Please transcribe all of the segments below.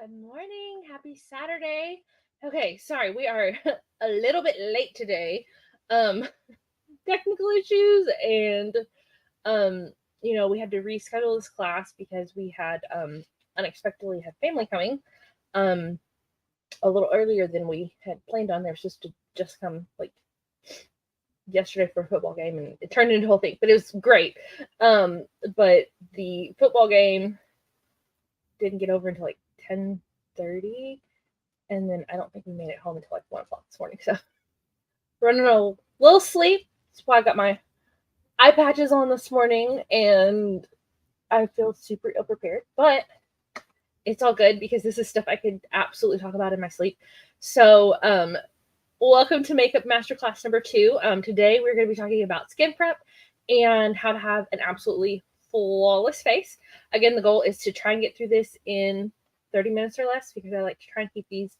Good morning. Happy Saturday. Okay, sorry, we are a little bit late today. Um, Technical issues and we had to reschedule this class because we had unexpectedly had family coming um a little earlier than we had planned on. They were supposed to just come like yesterday for a football game, and it turned into a whole thing, but it was great. But the football game didn't get over until like 10:30, and then I don't think we made it home until like 1 o'clock this morning. So running a little sleep. That's why I got my eye patches on this morning, and I feel super ill prepared, but it's all good because this is stuff I could absolutely talk about in my sleep. So, welcome to Makeup Masterclass number 2. Today we're going to be talking about skin prep and how to have an absolutely flawless face. Again, the goal is to try and get through this in 30 minutes or less because I like to try and keep these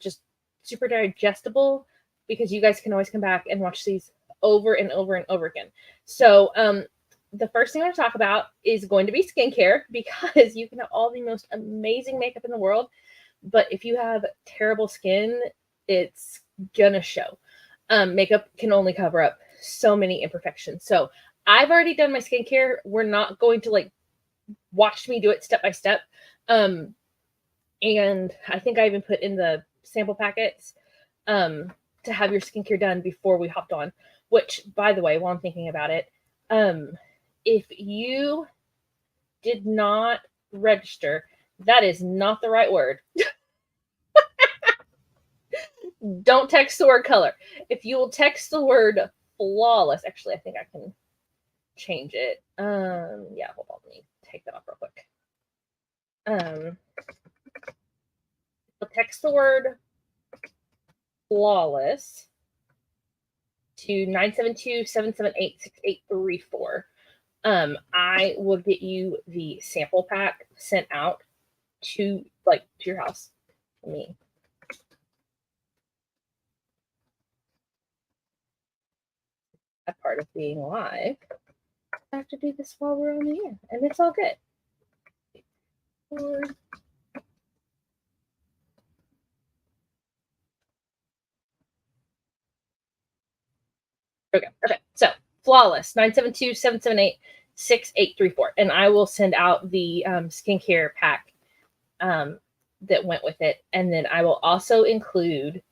just super digestible because you guys can always come back and watch these over and over and over again. So, the first thing I want to talk about is going to be skincare because you can have all the most amazing makeup in the world, but if you have terrible skin, it's gonna show. Makeup can only cover up so many imperfections. So I've already done my skincare. We're not going to like watch me do it step by step. And I think I even put in the sample packets to have your skincare done before we hopped on. Which, by the way, while I'm thinking about it, if you did not register, that is not the right word. Don't text the word color. If you will text the word flawless, actually, I think I can change it. Yeah, hold on, let me take that off real quick. Text the word flawless to 972-778-6834. I will get you the sample pack sent out to your house. Let me. A part of being live. I have to do this while we're on the air, and it's all good. Okay. So flawless 972-778-6834, and I will send out the skincare pack that went with it, and then I will also include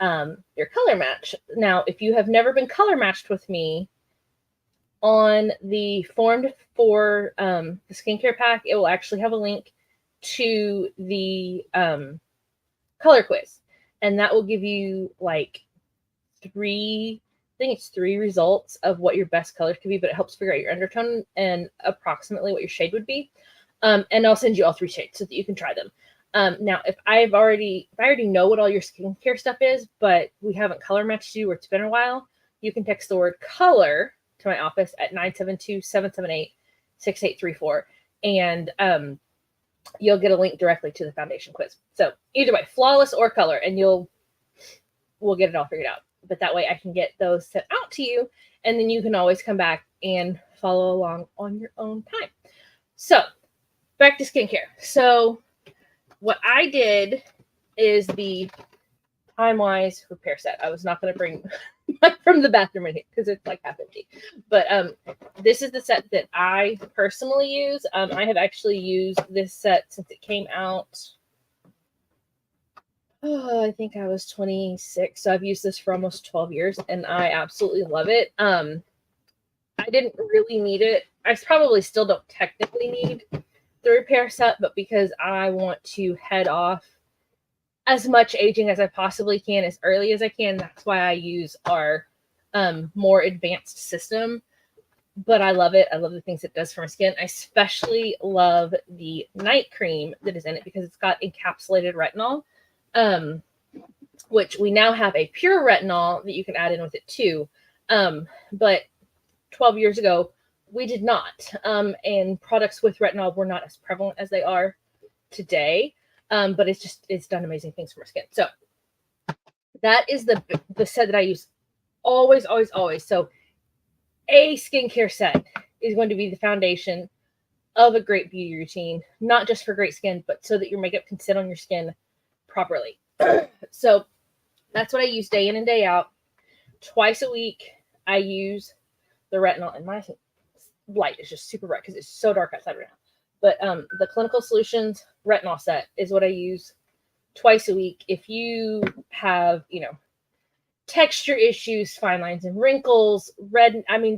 your color match. Now, if you have never been color matched with me, on the form for the skincare pack, it will actually have a link to the color quiz, and that will give you like three results of what your best colors could be, but it helps figure out your undertone and approximately what your shade would be. And I'll send you all 3 shades so that you can try them. Now, if I already know what all your skincare stuff is, but we haven't color matched you or it's been a while, you can text the word color to my office at 972-778-6834, and you'll get a link directly to the foundation quiz. So either way, flawless or color, and we'll get it all figured out. But that way I can get those sent out to you, and then you can always come back and follow along on your own time. So back to skincare. So what I did is the time-wise repair set. I was not going to bring from the bathroom in here because it's like half empty. But this is the set that I personally use. I have actually used this set since it came out. I think I was 26, so I've used this for almost 12 years, and I absolutely love it. I didn't really need it. I probably still don't technically need the repair set, but because I want to head off as much aging as I possibly can as early as I can, that's why I use our more advanced system. But I love it. I love the things it does for my skin. I especially love the night cream that is in it because it's got encapsulated retinol, which we now have a pure retinol that you can add in with it too. But 12 years ago, we did not. And products with retinol were not as prevalent as they are today. But it's done amazing things for my skin. So that is the set that I use always, always, always. So a skincare set is going to be the foundation, of a great beauty routine, not just for great skin, but so that your makeup can sit on your skin properly. So that's what I use day in and day out. Twice a week, I use the retinol, and my light is just super bright because it's so dark outside right now. But the Clinical Solutions retinol set is what I use twice a week. If you have, texture issues, fine lines and wrinkles,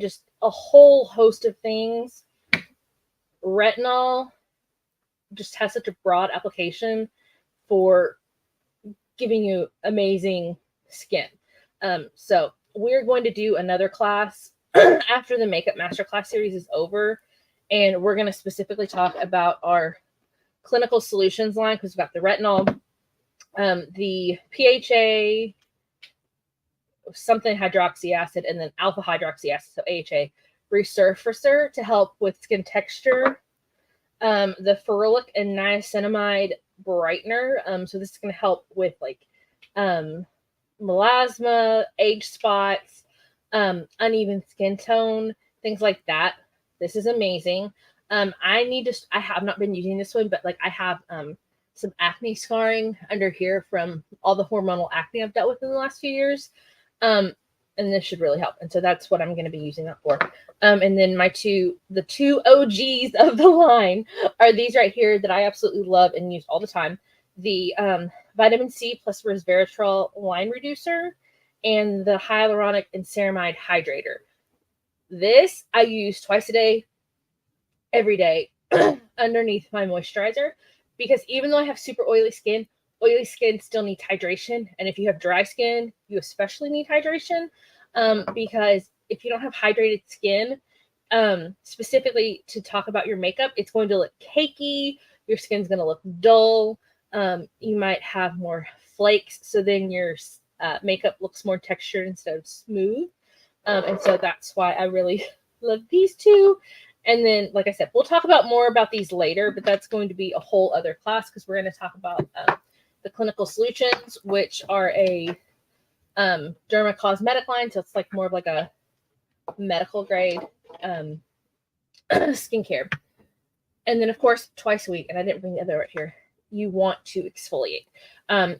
just a whole host of things, retinol just has such a broad application for giving you amazing skin. So we're going to do another class after the Makeup Masterclass series is over, and we're going to specifically talk about our Clinical Solutions line, because we've got the retinol, the PHA, something hydroxy acid, and then alpha hydroxy acid, so AHA, resurfacer to help with skin texture, the ferulic and niacinamide brightener. So this is going to help with melasma, age spots, uneven skin tone, things like that. This is amazing. I have not been using this one, but I have some acne scarring under here from all the hormonal acne I've dealt with in the last few years. And this should really help. And so that's what I'm going to be using that for. And then the two OGs of the line are these right here that I absolutely love and use all the time. The vitamin C plus resveratrol line reducer and the hyaluronic and ceramide hydrator. This I use twice a day, every day, underneath my moisturizer, because even though I have super oily skin still needs hydration. And if you have dry skin, you especially need hydration, because if you don't have hydrated skin, specifically to talk about your makeup, it's going to look cakey. Your skin's going to look dull. You might have more flakes. So then your makeup looks more textured instead of smooth. And so that's why I really love these two. And then, like I said, we'll talk about more about these later, but that's going to be a whole other class, because we're going to talk about the Clinical Solutions, which are a dermacosmetic line. So it's more of a medical grade skincare. And then, of course, twice a week, and I didn't bring the other right here, you want to exfoliate.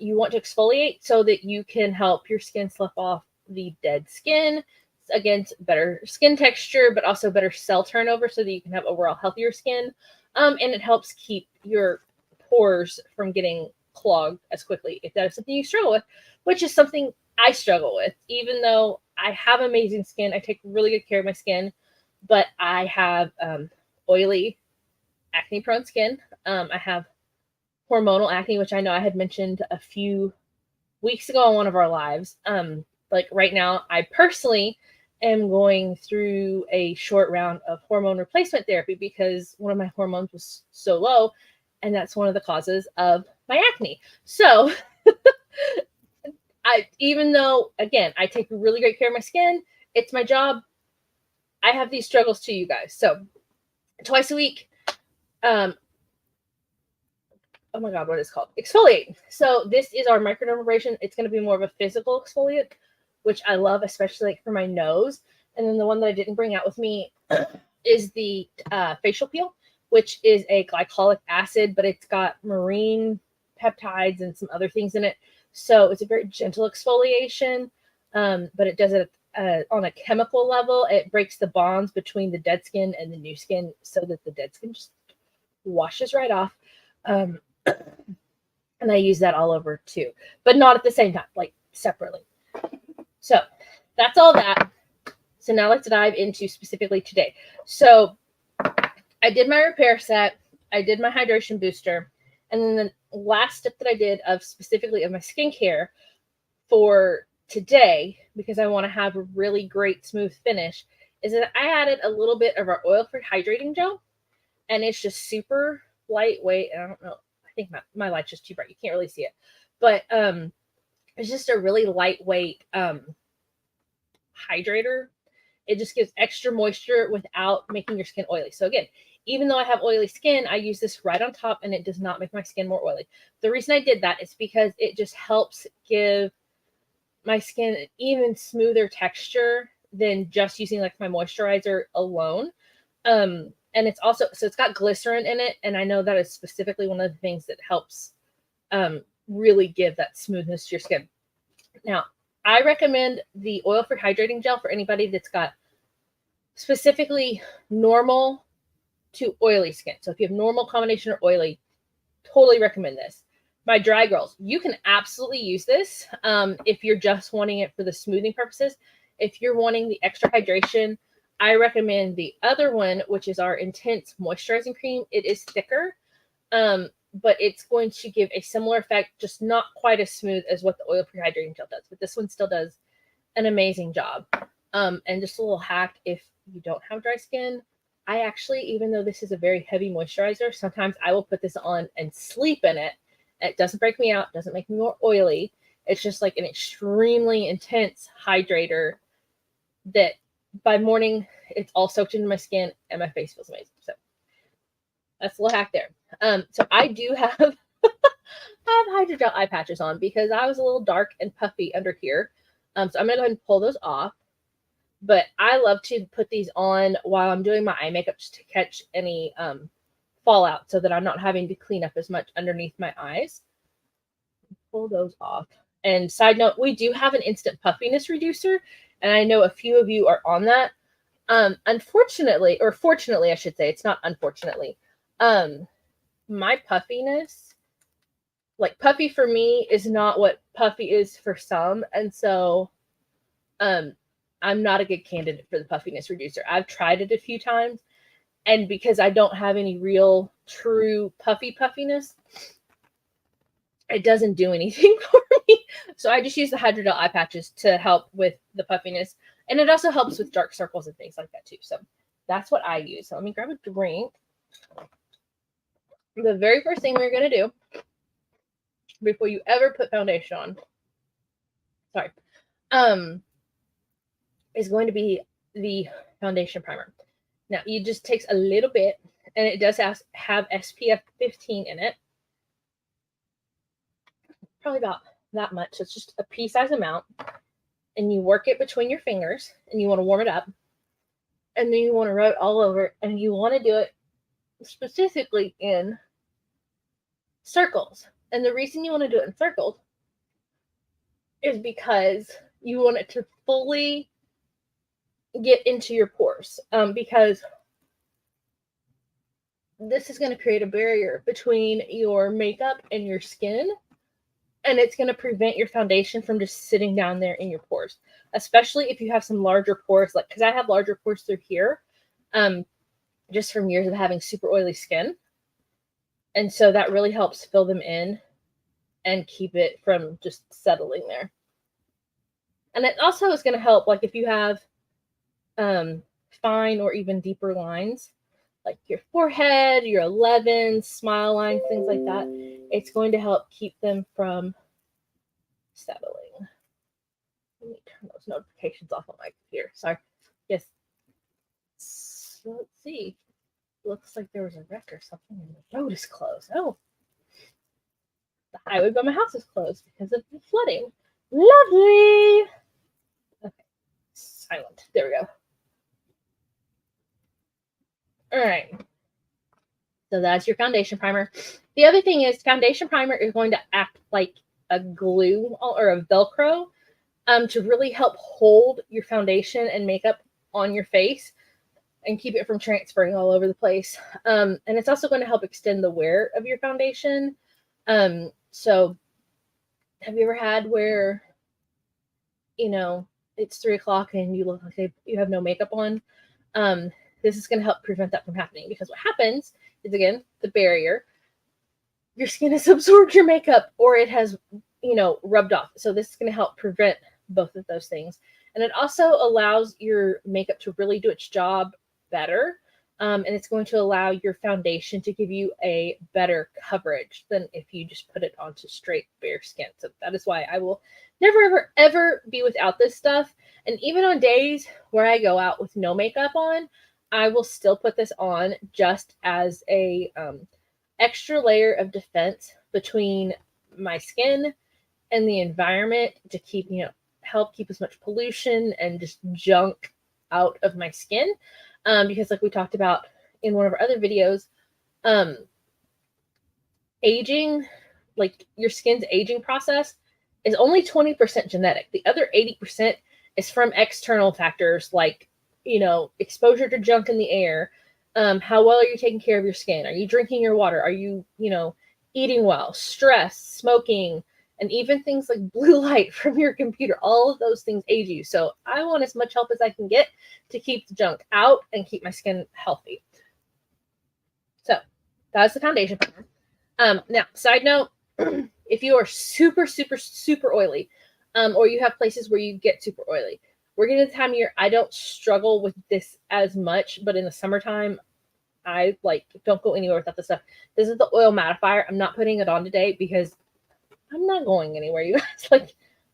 You want to exfoliate so that you can help your skin slough off the dead skin, again, better skin texture, but also better cell turnover so that you can have overall healthier skin. And it helps keep your pores from getting clogged as quickly, if that is something you struggle with, which is something I struggle with. Even though I have amazing skin, I take really good care of my skin, but I have oily, acne-prone skin. I have hormonal acne, which I know I had mentioned a few weeks ago on one of our lives. Right now, I personally am going through a short round of hormone replacement therapy because one of my hormones was so low, and that's one of the causes of my acne. So even though, again, I take really great care of my skin, it's my job, I have these struggles too, you guys. So twice a week, oh my God, what is it called? Exfoliate. So this is our microdermabrasion. It's going to be more of a physical exfoliate, which I love, especially for my nose. And then the one that I didn't bring out with me is the facial peel, which is a glycolic acid, but it's got marine peptides and some other things in it. So it's a very gentle exfoliation, but it does it on a chemical level. It breaks the bonds between the dead skin and the new skin so that the dead skin just washes right off. And I use that all over too, but not at the same time, separately. So that's all that. So now let's dive into specifically today. So I did my repair set, I did my hydration booster, and then the last step that I did specifically of my skincare for today, because I want to have a really great smooth finish, is that I added a little bit of our oil-free hydrating gel, and it's just super lightweight. And I don't know, I think my light's just too bright, you can't really see it, but it's just a really lightweight hydrator. It just gives extra moisture without making your skin oily. So again, even though I have oily skin, I use this right on top, and it does not make my skin more oily. The reason I did that is because it just helps give my skin an even smoother texture than just using my moisturizer alone. And it's also, so it's got glycerin in it. And I know that is specifically one of the things that helps really give that smoothness to your skin. Now, I recommend the oil-free hydrating gel for anybody that's got specifically normal to oily skin. So if you have normal, combination, or oily, totally recommend this. My dry girls, you can absolutely use this if you're just wanting it for the smoothing purposes. If you're wanting the extra hydration, I recommend the other one, which is our Intense Moisturizing Cream. It is thicker, but it's going to give a similar effect, just not quite as smooth as what the oil-free hydrating gel does. But this one still does an amazing job. And just a little hack, if you don't have dry skin, I actually, even though this is a very heavy moisturizer, sometimes I will put this on and sleep in it. It doesn't break me out, doesn't make me more oily. It's just like an extremely intense hydrator that by morning, it's all soaked into my skin and my face feels amazing. So that's a little hack there. So I do have I have hydrogel eye patches on because I was a little dark and puffy under here. So I'm going to go ahead and pull those off. But I love to put these on while I'm doing my eye makeup just to catch any fallout so that I'm not having to clean up as much underneath my eyes. Pull those off. And side note, we do have an instant puffiness reducer, and I know a few of you are on that. Unfortunately, or fortunately, I should say, it's not unfortunately, my puffiness, like puffy for me is not what puffy is for some. And so I'm not a good candidate for the puffiness reducer. I've tried it a few times, and because I don't have any real true puffiness, it doesn't do anything for me. So I just use the hydrogel eye patches to help with the puffiness. And it also helps with dark circles and things like that too. So that's what I use. So let me grab a drink. The very first thing we're going to do before you ever put foundation on, is going to be the foundation primer. Now, it just takes a little bit, and it does have SPF 15 in it. Probably about that much. So it's just a pea-size amount. And you work it between your fingers, and you want to warm it up. And then you want to rub it all over, and you want to do it specifically in circles. And the reason you want to do it in circles is because you want it to fully get into your pores, because this is going to create a barrier between your makeup and your skin, and it's going to prevent your foundation from just sitting down there in your pores, especially if you have some larger pores, like, because I have larger pores through here, just from years of having super oily skin. And so that really helps fill them in and keep it from just settling there. And it also is going to help, like, if you have fine or even deeper lines, like your forehead, your 11, smile lines, things like that, it's going to help keep them from settling. Let me turn those notifications off on my computer. Sorry. Yes. So let's see. Looks like there was a wreck or something, and the road is closed. Oh. The highway by my house is closed because of the flooding. Lovely. Okay. Silent. There we go. All right. So that's your foundation primer. The other thing is foundation primer is going to act like a glue or a Velcro to really help hold your foundation and makeup on your face and keep it from transferring all over the place. And it's also going to help extend the wear of your foundation. So have you ever had where, you know, it's 3 o'clock and you look like you have no makeup on? This is going to help prevent that from happening, because what happens is, again, the barrier. Your skin has absorbed your makeup, or it has, you know, rubbed off. So this is going to help prevent both of those things. And it also allows your makeup to really do its job better. And it's going to allow your foundation to give you a better coverage than if you just put it onto straight bare skin. So that is why I will never, ever, ever be without this stuff. And even on days where I go out with no makeup on, I will still put this on just as a extra layer of defense between my skin and the environment to keep, you know, help keep as much pollution and just junk out of my skin. Because like we talked about in one of our other videos, aging, like your skin's aging process, is only 20% genetic. The other 80% is from external factors like, exposure to junk in the air. How well are you taking care of your skin? Are you drinking your water? Are you, eating well? Stress, smoking, and even things like blue light from your computer. All of those things age you. So I want as much help as I can get to keep the junk out and keep my skin healthy. So that's the foundation. Now, side note, if you are super, super, super oily, or you have places where you get super oily, we're getting to the time of year I don't struggle with this as much, but in the summertime, I don't go anywhere without this stuff. This is the oil mattifier. I'm not putting it on today because I'm not going anywhere, you guys.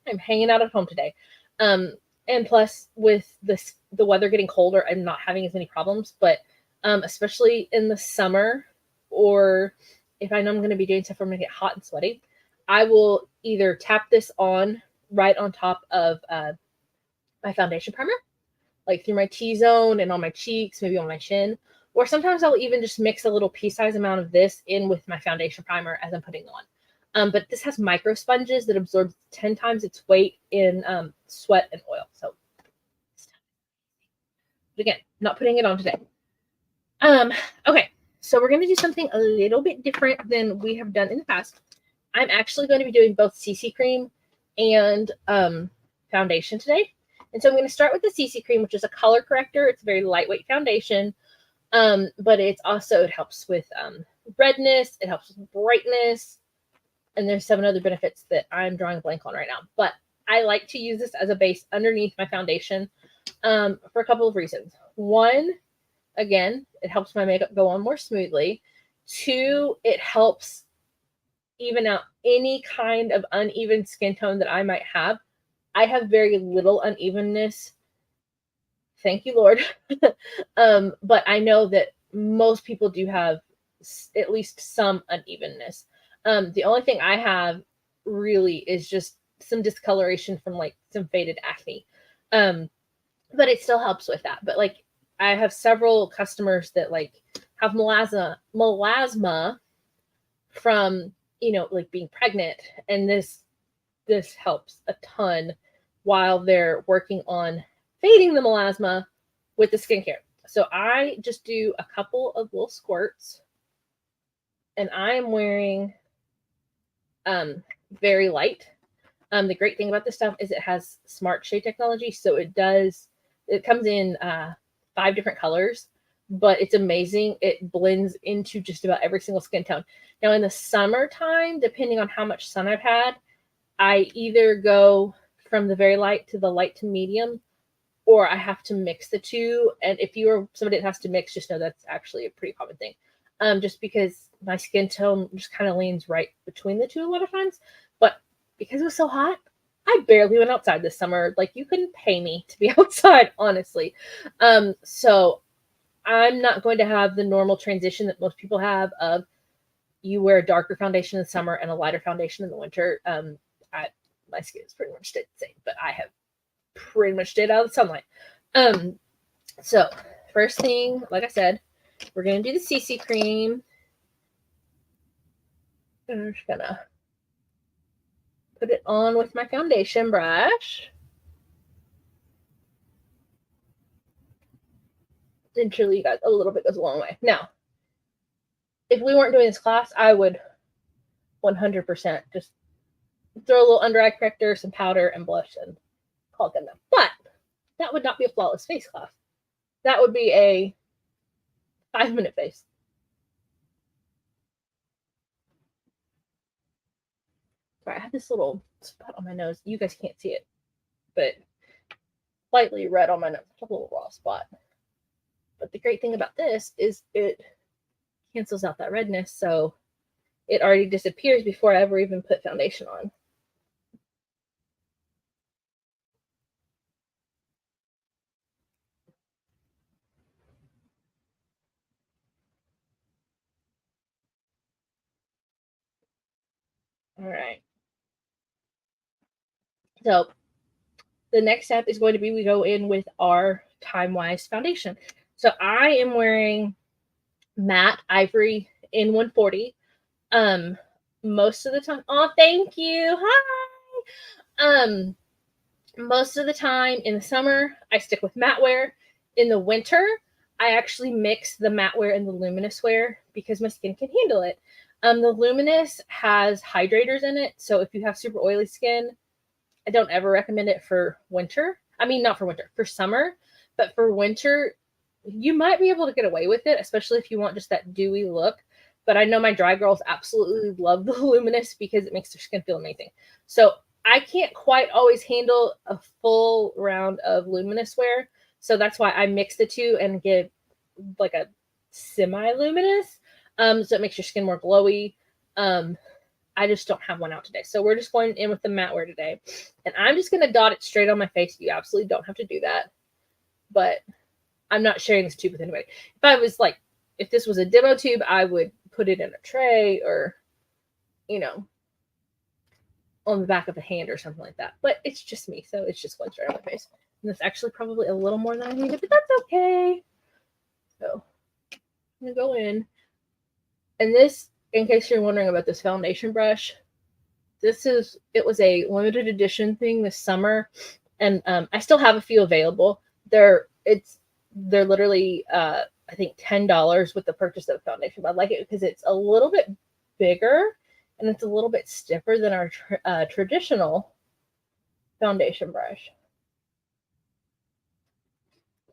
I'm hanging out at home today. And plus with the weather getting colder, I'm not having as many problems, but especially in the summer, or if I know I'm going to be doing stuff where I'm going to get hot and sweaty, I will either tap this on right on top of my foundation primer, like through my T-zone and on my cheeks, maybe on my chin, or sometimes I'll even just mix a little pea-sized amount of this in with my foundation primer as I'm putting it on. But this has micro sponges that absorb 10 times its weight in sweat and oil. So, but again, not putting it on today. Okay, so we're going to do something a little bit different than we have done in the past. I'm actually going to be doing both CC cream and foundation today. And so I'm going to start with the CC cream, which is a color corrector. It's a very lightweight foundation, but it helps with redness. It helps with brightness. And there's 7 other benefits that I'm drawing a blank on right now. But I like to use this as a base underneath my foundation for a couple of reasons. One, again, it helps my makeup go on more smoothly. 2, it helps even out any kind of uneven skin tone that I might have. I have very little unevenness. Thank you, Lord. But I know that most people do have at least some unevenness. The only thing I have really is just some discoloration from some faded acne. But it still helps with that. But I have several customers that have melasma from, being pregnant. And this helps a ton while they're working on fading the melasma with the skincare. So I just do a couple of little squirts, and I am wearing very light. The great thing about this stuff is it has smart shade technology, so it comes in 5 different colors, but it's amazing. It blends into just about every single skin tone. Now in the summertime, depending on how much sun I've had, I either go from the very light to the light to medium, or I have to mix the two. And if you are somebody that has to mix, just know that's actually a pretty common thing. Just because my skin tone just kind of leans right between the two a lot of times. But because it was so hot, I barely went outside this summer. You couldn't pay me to be outside, honestly. So I'm not going to have the normal transition that most people have of you wear a darker foundation in the summer and a lighter foundation in the winter. My skin is pretty much stayed the same, but I have pretty much stayed out of the sunlight. So first thing, like I said, we're going to do the CC cream. I'm just going to put it on with my foundation brush. And truly, you guys, a little bit goes a long way. Now, if we weren't doing this class, I would 100% just throw a little under eye corrector, some powder, and blush, and call it good enough. But that would not be a flawless face class. That would be a 5-minute face. Sorry, I have this little spot on my nose. You guys can't see it, but slightly red on my nose. A little raw spot. But the great thing about this is it cancels out that redness, so it already disappears before I ever even put foundation on. All right. So the next step is going to be we go in with our Time Wise foundation. So I am wearing matte ivory in 140. Most of the time, oh, thank you. Hi. Most of the time in the summer, I stick with matte wear. In the winter, I actually mix the matte wear and the luminous wear because my skin can handle it. The luminous has hydrators in it, so if you have super oily skin, I don't ever recommend it for winter. I mean, not for winter, for summer, but for winter, you might be able to get away with it, especially if you want just that dewy look. But I know my dry girls absolutely love the luminous because it makes their skin feel amazing. So I can't quite always handle a full round of luminous wear. So that's why I mix the two and get like a semi-luminous. So it makes your skin more glowy. I just don't have one out today. So we're just going in with the matte wear today. And I'm just going to dot it straight on my face. You absolutely don't have to do that. But I'm not sharing this tube with anybody. If I was like, if this was a demo tube, I would put it in a tray or, you know, on the back of a hand or something like that. But it's just me. So it's just going straight on my face. And that's actually probably a little more than I needed, but that's okay. So I'm going to go in. And this, in case you're wondering about this foundation brush, it was a limited edition thing this summer, and I still have a few available. They're literally I think $10 with the purchase of the foundation, but I like it because it's a little bit bigger and it's a little bit stiffer than our traditional foundation brush.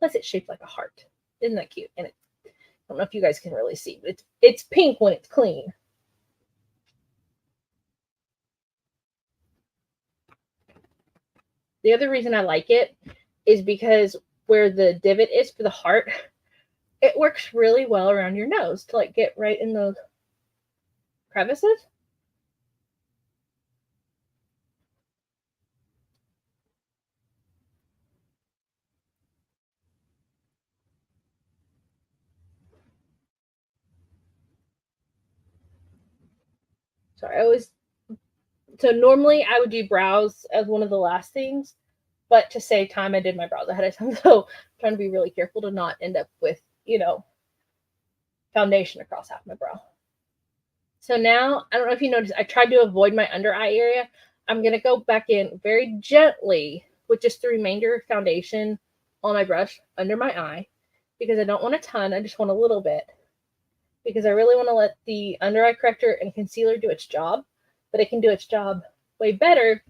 Plus it's shaped like a heart. Isn't that cute? And I don't know if you guys can really see, but it's pink when it's clean. The other reason I like it is because where the divot is for the heart, it works really well around your nose to like get right in those crevices. So normally I would do brows as one of the last things, but to save time, I did my brows ahead of time. So I'm trying to be really careful to not end up with, foundation across half my brow. So now, I don't know if you noticed, I tried to avoid my under eye area. I'm going to go back in very gently with just the remainder foundation on my brush under my eye because I don't want a ton. I just want a little bit because I really want to let the under eye corrector and concealer do its job, but it can do its job way better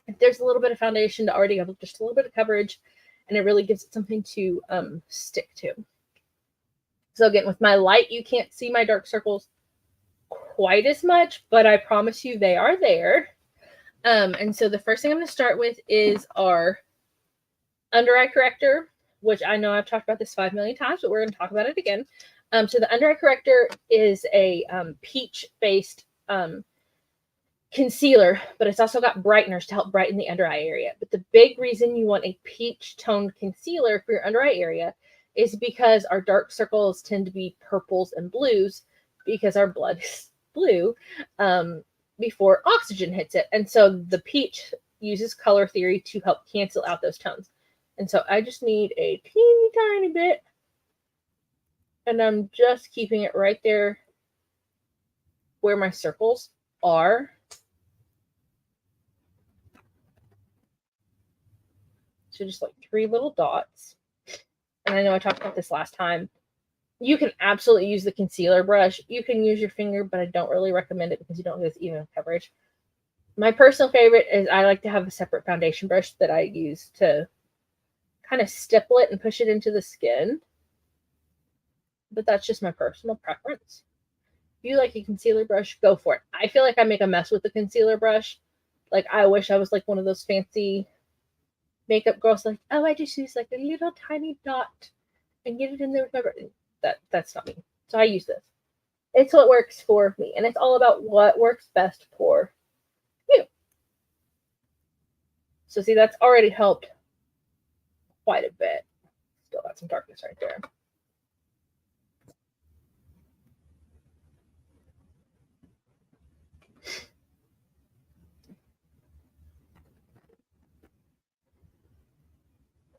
if there's a little bit of foundation to already have just a little bit of coverage, and it really gives it something to stick to. So again, with my light, you can't see my dark circles quite as much, but I promise you they are there. And so the first thing I'm going to start with is our under eye corrector, which I know I've talked about this 5 million times, but we're going to talk about it again. So the under eye corrector is a peach-based concealer, but it's also got brighteners to help brighten the under eye area. But the big reason you want a peach toned concealer for your under eye area is because our dark circles tend to be purples and blues because our blood is blue before oxygen hits it. And so the peach uses color theory to help cancel out those tones. And so I just need a teeny tiny bit, and I'm just keeping it right there where my circles are. So just like 3 little dots. And I know I talked about this last time. You can absolutely use the concealer brush. You can use your finger, but I don't really recommend it because you don't get as even coverage. My personal favorite is I like to have a separate foundation brush that I use to kind of stipple it and push it into the skin. But that's just my personal preference. If you like a concealer brush, go for it. I feel like I make a mess with the concealer brush. Like, I wish I was like one of those fancy makeup girls, like, oh, I just use like a little tiny dot and get it in there with my brush. That's not me. So I use this. It's what works for me, and it's all about what works best for you. So see, that's already helped quite a bit. Still got some darkness right there.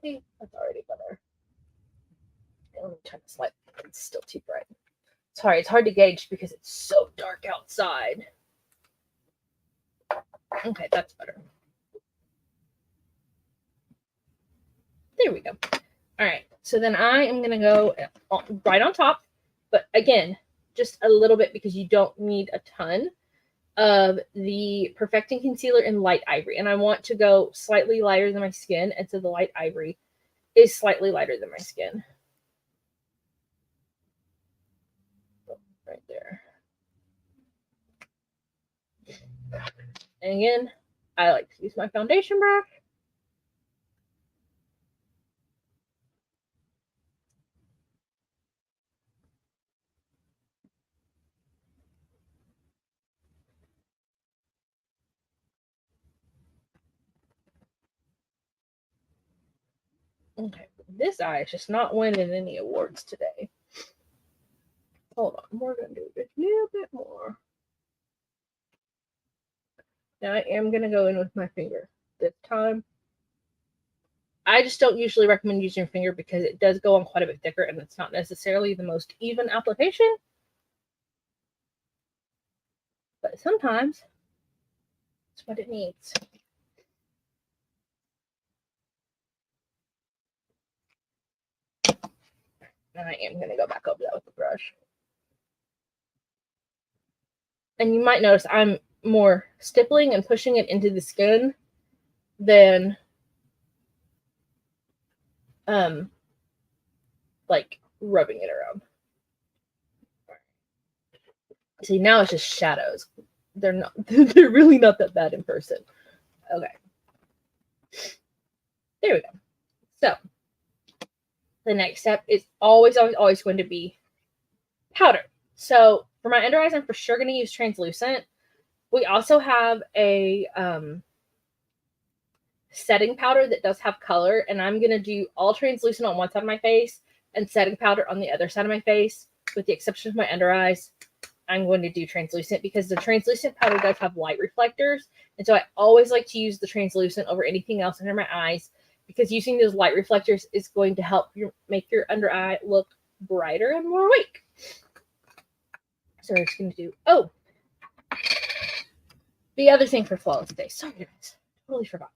See, that's already better. Let me turn this light. It's still too bright. Sorry, it's hard to gauge because it's so dark outside. Okay, that's better. There we go. All right, so then I am going to go right on top, but again, just a little bit because you don't need a ton of the Perfecting Concealer in Light Ivory. And I want to go slightly lighter than my skin, and so the Light Ivory is slightly lighter than my skin. Right there. And again, I like to use my foundation brush. Okay, this eye is just not winning any awards today. Hold on, we're going to do just a little bit more. Now I am going to go in with my finger this time. I just don't usually recommend using your finger because it does go on quite a bit thicker and it's not necessarily the most even application. But sometimes it's what it needs. And I am going to go back over that with the brush. And you might notice I'm more stippling and pushing it into the skin than like rubbing it around. See, now it's just shadows. They're really not that bad in person. Okay. There we go. So the next step is always going to be powder. So for my under eyes, I'm for sure going to use translucent. We also have a setting powder that does have color, and I'm going to do all translucent on one side of my face and setting powder on the other side of my face, with the exception of my under eyes. I'm going to do translucent because the translucent powder does have light reflectors, and so I always like to use the translucent over anything else under my eyes because using those light reflectors is going to help make your under eye look brighter and more awake. So we're just going to do, the other thing for Flawless Day. Sorry guys, totally forgot.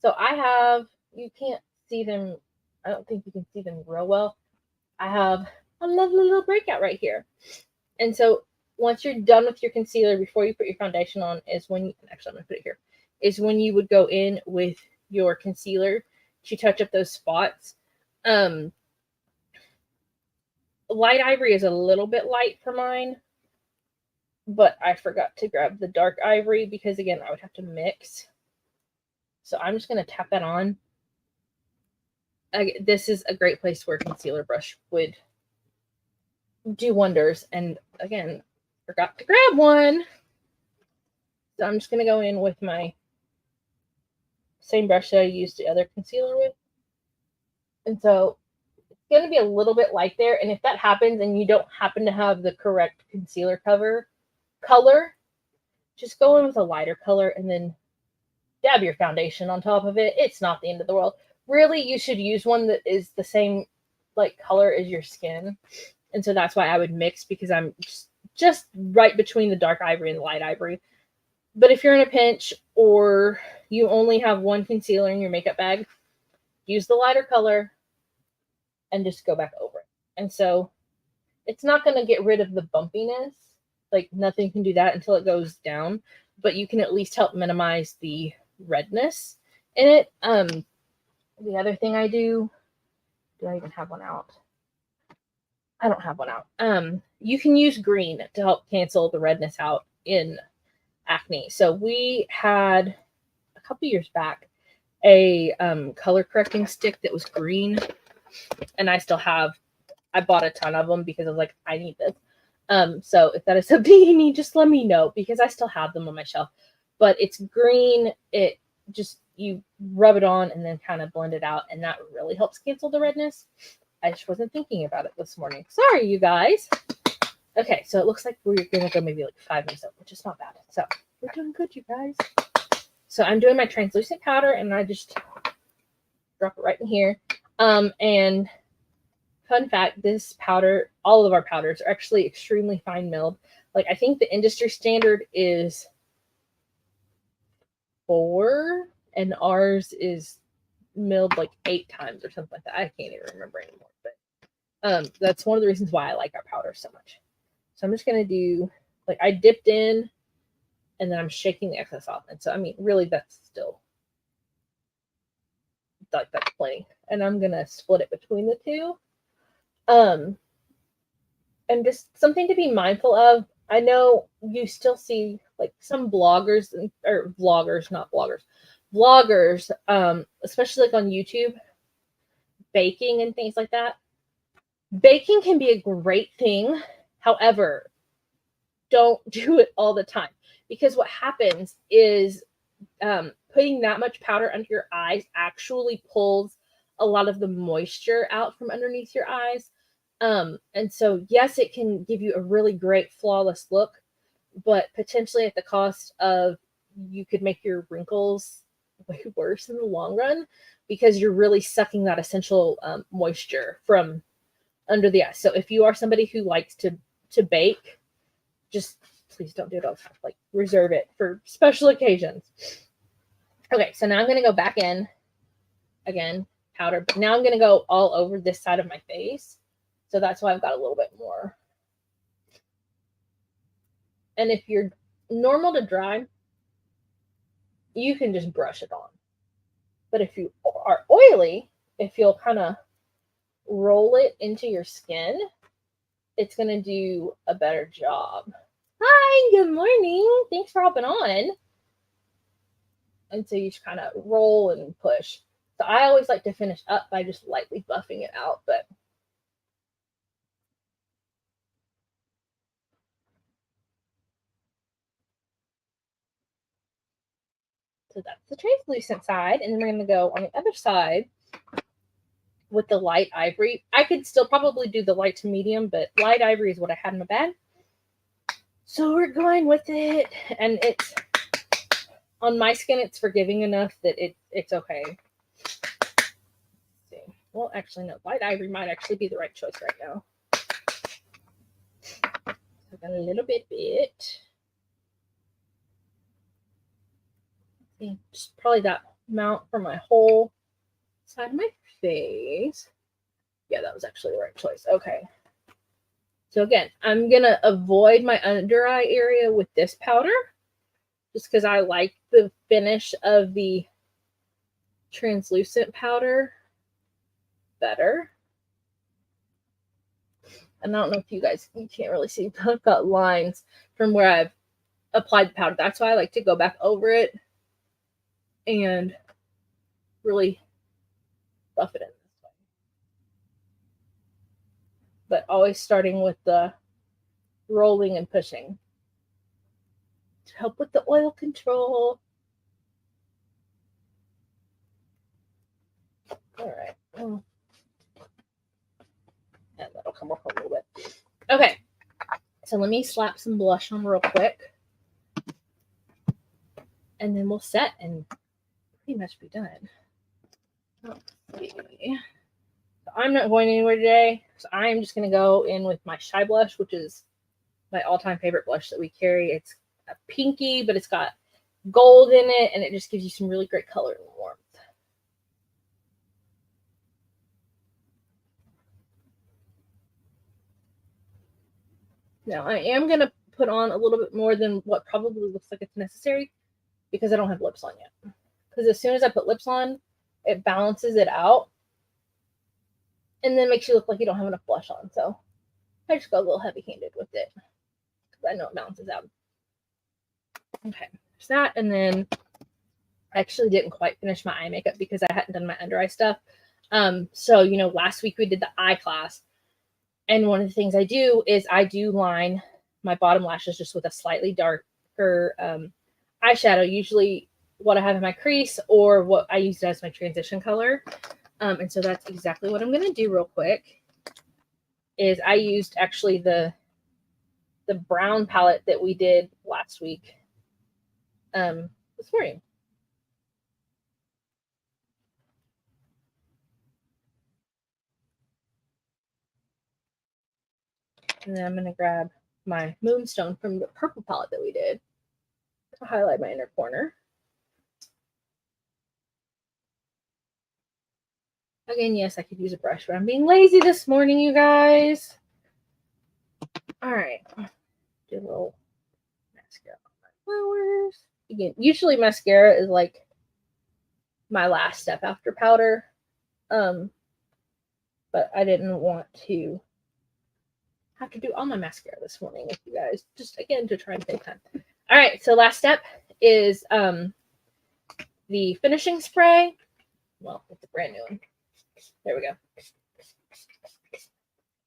So I have, you can't see them, I don't think you can see them real well. I have a lovely little breakout right here. And so once you're done with your concealer, before you put your foundation on, is when you, actually I'm going to put it here, is when you would go in with your concealer to touch up those spots. Light Ivory is a little bit light for mine, but I forgot to grab the dark ivory because, again, I would have to mix. So I'm just going to tap that on. This is a great place where a concealer brush would do wonders. And again, forgot to grab one. So I'm just going to go in with my same brush that I used the other concealer with. And so it's going to be a little bit light there. And if that happens and you don't happen to have the correct concealer color, just go in with a lighter color and then dab your foundation on top of it. It's not the end of the world. Really, you should use one that is the same like color as your skin. And so that's why I would mix, because I'm just right between the dark ivory and the light ivory. But if you're in a pinch or you only have one concealer in your makeup bag, use the lighter color and just go back over it. And so it's not going to get rid of the bumpiness. Like, nothing can do that until it goes down, but you can at least help minimize the redness in it. The other thing I do I even have one out? I don't have one out. You can use green to help cancel the redness out in acne. So we had a couple years back a color correcting stick that was green, and I still have. I bought a ton of them because I was like, I need this. So if that is something you need, just let me know, because I still have them on my shelf. But it's green. It just, you rub it on and then kind of blend it out, and that really helps cancel the redness. I just wasn't thinking about it this morning. Sorry, you guys. Okay, so it looks like we're going to go maybe like 5 minutes over, which is not bad. So we're doing good, you guys. So I'm doing my translucent powder, and I just drop it right in here. And fun fact, this powder, all of our powders are actually extremely fine milled. Like, I think the industry standard is 4, and ours is milled like 8 times or something like that. I can't even remember anymore. But that's one of the reasons why I like our powder so much. So I'm just gonna do, like, I dipped in and then I'm shaking the excess off. And so, I mean, really, that's still, like, that's plenty. And I'm gonna split it between the two. And just something to be mindful of. I know you still see like some bloggers, or vloggers, not bloggers, vloggers, especially like on YouTube, baking and things like that. Baking can be a great thing. However, don't do it all the time, because what happens is putting that much powder under your eyes actually pulls a lot of the moisture out from underneath your eyes. And so, yes, it can give you a really great flawless look, but potentially at the cost of, you could make your wrinkles way worse in the long run, because you're really sucking that essential moisture from under the eyes. So if you are somebody who likes to bake, just please don't do it all the time. Like, reserve it for special occasions. Okay, so now I'm going to go back in again, powder, but now I'm going to go all over this side of my face. So that's why I've got a little bit more. And if you're normal to dry, you can just brush it on. But if you are oily, if you'll kind of roll it into your skin, it's going to do a better job. Hi, good morning. Thanks for hopping on. And so you just kind of roll and push. So I always like to finish up by just lightly buffing it out, but so that's the translucent side. And then we're going to go on the other side with the light ivory. I could still probably do the light to medium, but light ivory is what I had in my bag. So we're going with it. And it's, on my skin, it's forgiving enough that it's okay. Let's see. Well, actually, no. Light ivory might actually be the right choice right now. I've got a little bit. Just probably that amount for my whole side of my face. Yeah, that was actually the right choice. Okay. So again, I'm going to avoid my under eye area with this powder, just because I like the finish of the translucent powder better. And I don't know if you can't really see, but I've got lines from where I've applied the powder. That's why I like to go back over it and really buff it in this way. But always starting with the rolling and pushing to help with the oil control. All right. And that'll come off a little bit. Okay. So let me slap some blush on real quick. And then we'll set and pretty much be done. Let's see. So I'm not going anywhere today. So I am just going to go in with my Shy Blush, which is my all-time favorite blush that we carry. It's a pinky, but it's got gold in it, and it just gives you some really great color and warmth. Now I am going to put on a little bit more than what probably looks like it's necessary, because I don't have lips on yet. Because as soon as I put lips on, it balances it out and then makes you look like you don't have enough blush on. So I just go a little heavy-handed with it because I know it balances out. Okay, there's that. And then I actually didn't quite finish my eye makeup because I hadn't done my under eye stuff. So, last week we did the eye class. And one of the things I do is I do line my bottom lashes just with a slightly darker eyeshadow, usually what I have in my crease or what I used as my transition color. And so that's exactly what I'm going to do real quick. Is I used actually the brown palette that we did last week this morning. And then I'm going to grab my Moonstone from the purple palette that we did to highlight my inner corner. Again, yes, I could use a brush, but I'm being lazy this morning, you guys. All right. Do a little mascara on my flowers. Again, usually mascara is like my last step after powder. But I didn't want to have to do all my mascara this morning with you guys. Just, again, to try and save time. All right, so last step is the finishing spray. Well, it's a brand new one. There we go.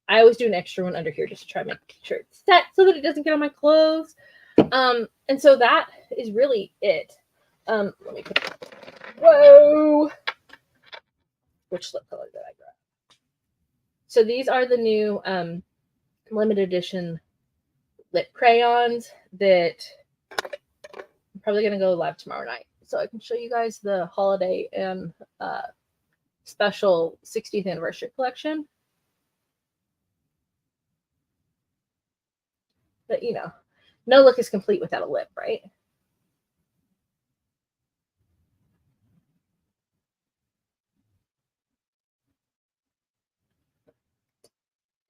I always do an extra one under here just to try to make sure it's set so that it doesn't get on my clothes. And so that is really it. Let me put whoa. Which lip color did I grab? So these are the new limited edition lip crayons that I'm probably going to go live tomorrow night. So I can show you guys the holiday and special 60th anniversary collection. But, you know, no look is complete without a lip, right?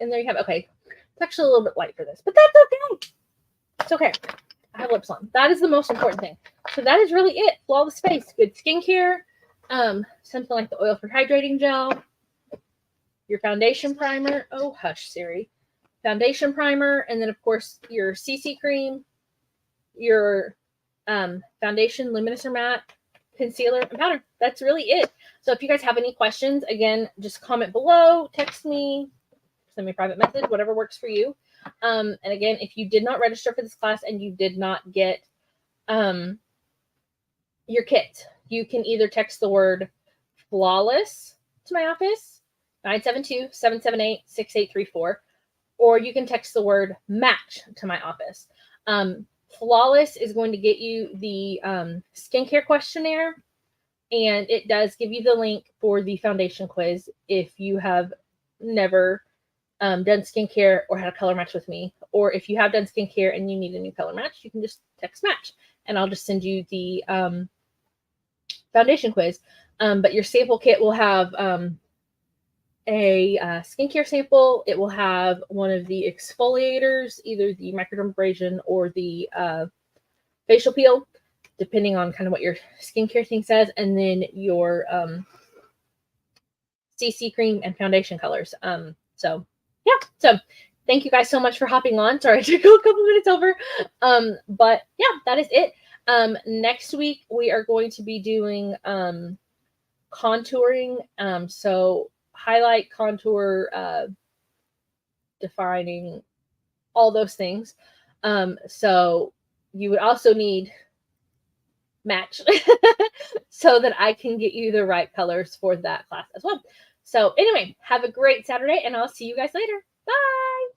And there you have it. Okay. It's actually a little bit light for this, but that's okay. It's okay. I have lips on. That is the most important thing. So that is really it. Flawless face. Good skincare. Something like the oil for hydrating gel. Your foundation primer. Oh, hush, Siri. Foundation primer. And then, of course, your CC cream. Your foundation, luminous or matte, concealer, and powder. That's really it. So if you guys have any questions, again, just comment below, text me, send me a private message, whatever works for you. And again, if you did not register for this class and you did not get your kit, you can either text the word flawless to my office, 972-778-6834, or you can text the word match to my office. Flawless is going to get you the skincare questionnaire, and it does give you the link for the foundation quiz if you have never done skincare or had a color match with me, or if you have done skincare and you need a new color match, you can just text match, and I'll just send you the foundation quiz. But your sample kit will have a skincare sample. It will have one of the exfoliators, either the microdermabrasion or the facial peel, depending on kind of what your skincare thing says, and then your CC cream and foundation colors. So yeah, so thank you guys so much for hopping on. Sorry, I took a couple minutes over. But yeah, that is it. Next week we are going to be doing contouring. So highlight, contour, defining, all those things. So you would also need match so that I can get you the right colors for that class as well. So anyway, have a great Saturday, and I'll see you guys later. Bye.